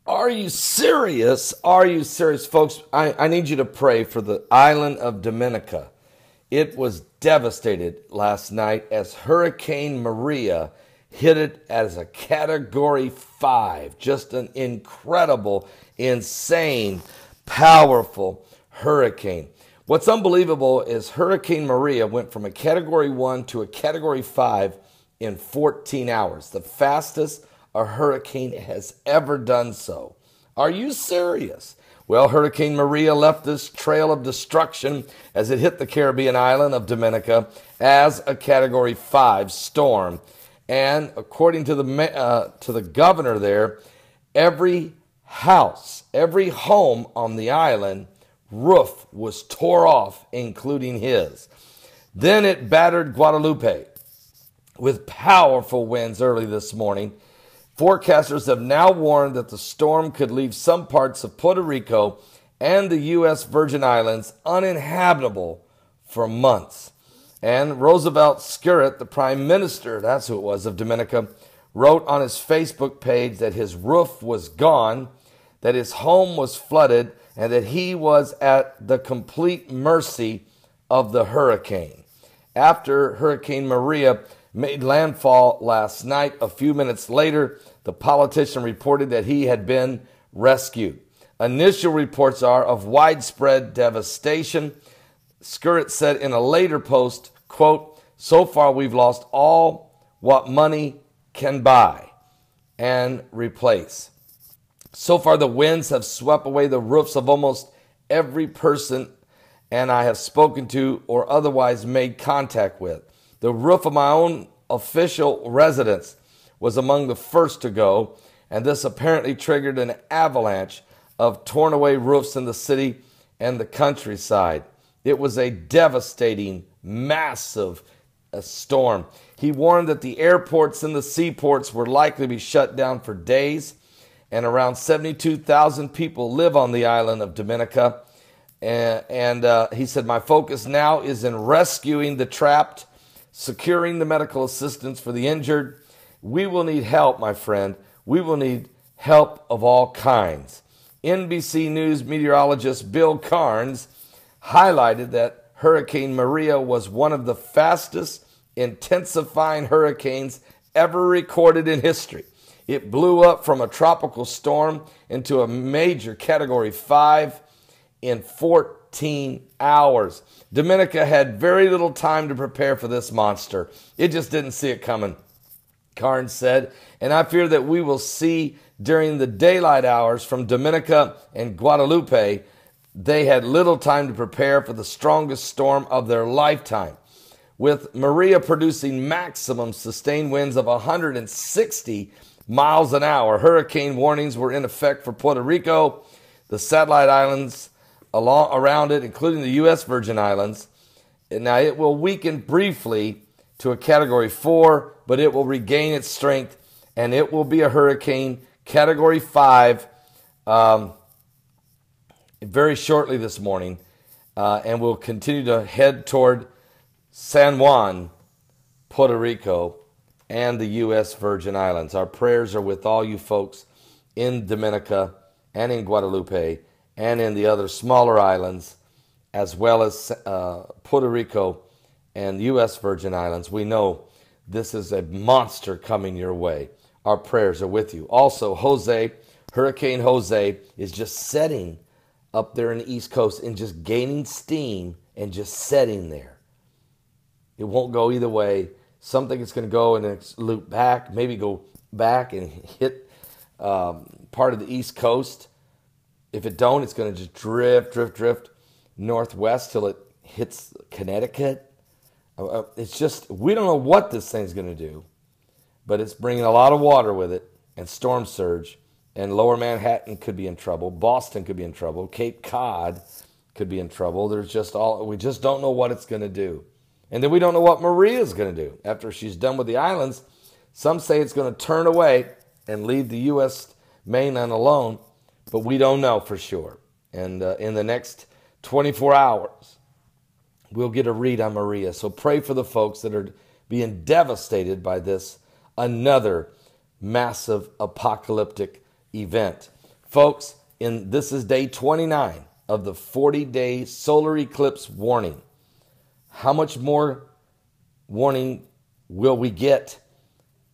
Are you serious? Are you serious, folks? I need you to pray for the island of Dominica. It was devastated last night as Hurricane Maria hit it as a Category 5. Just an incredible, insane, powerful hurricane. What's unbelievable is Hurricane Maria went from a Category 1 to a Category 5 in 14 hours. The fastest a hurricane has ever done so. Are you serious? Well, Hurricane Maria left this trail of destruction as it hit the Caribbean island of Dominica as a Category 5 storm. And according to the governor there, every house, every home on the island roof was tore off, including his. Then it battered Guadalupe with powerful winds early this morning. Forecasters have now warned that the storm could leave some parts of Puerto Rico and the U.S. Virgin Islands uninhabitable for months. And Roosevelt Skerritt, the prime minister, that's who it was, of Dominica, wrote on his Facebook page that his roof was gone, that his home was flooded, and that he was at the complete mercy of the hurricane. After Hurricane Maria made landfall last night, a few minutes later, the politician reported that he had been rescued. Initial reports are of widespread devastation. Skerritt said in a later post, quote, "So far we've lost all what money can buy and replace. So far the winds have swept away the roofs of almost every person and I have spoken to or otherwise made contact with. The roof of my own official residence was among the first to go, and this apparently triggered an avalanche of torn away roofs in the city and the countryside. It was a devastating, massive storm." He warned that the airports and the seaports were likely to be shut down for days, and around 72,000 people live on the island of Dominica. And he said, "My focus now is in rescuing the trapped, securing the medical assistance for the injured. We will need help, my friend. We will need help of all kinds." NBC News meteorologist Bill Carnes highlighted that Hurricane Maria was one of the fastest intensifying hurricanes ever recorded in history. It blew up from a tropical storm into a major Category 5 in 14 hours. Dominica had very little time to prepare for this monster. It just didn't see it coming, Carnes said, and I fear that we will see during the daylight hours from Dominica and Guadalupe, they had little time to prepare for the strongest storm of their lifetime. With Maria producing maximum sustained winds of 160 miles an hour, hurricane warnings were in effect for Puerto Rico, the satellite islands around it, including the U.S. Virgin Islands. Now, it will weaken briefly to a Category 4, but it will regain its strength, and it will be a hurricane Category 5 very shortly this morning, and will continue to head toward San Juan, Puerto Rico, and the U.S. Virgin Islands. Our prayers are with all you folks in Dominica and in Guadalupe and in the other smaller islands, as well as Puerto Rico and U.S. Virgin Islands. We know this is a monster coming your way. Our prayers are with you. Also, Hurricane Jose is just setting up there in the East Coast and just gaining steam and just setting there. It won't go either way. Something is going to go and it's loop back, maybe go back and hit part of the East Coast. If it don't, it's going to just drift northwest till it hits Connecticut. It's just, we don't know what this thing's going to do, but it's bringing a lot of water with it and storm surge, and lower Manhattan could be in trouble. Boston could be in trouble. Cape Cod could be in trouble. We just don't know what it's going to do. And then we don't know what Maria's going to do. After she's done with the islands, some say it's going to turn away and leave the U.S. mainland alone, but we don't know for sure. And in the next 24 hours, we'll get a read on Maria. So pray for the folks that are being devastated by this, another massive apocalyptic event. Folks, this is day 29 of the 40-day solar eclipse warning. How much more warning will we get?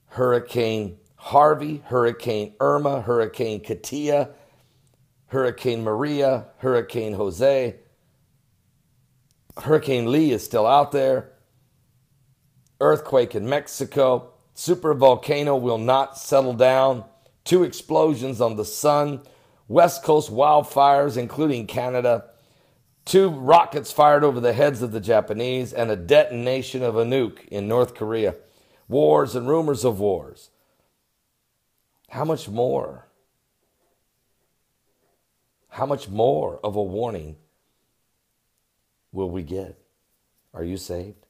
Hurricane Harvey, Hurricane Irma, Hurricane Katia, Hurricane Maria, Hurricane Jose. Hurricane Lee is still out there. Earthquake in Mexico. Supervolcano will not settle down. 2 explosions on the sun. West Coast wildfires, including Canada. 2 rockets fired over the heads of the Japanese, and a detonation of a nuke in North Korea. Wars and rumors of wars. How much more? How much more of a warning will we get? Are you saved?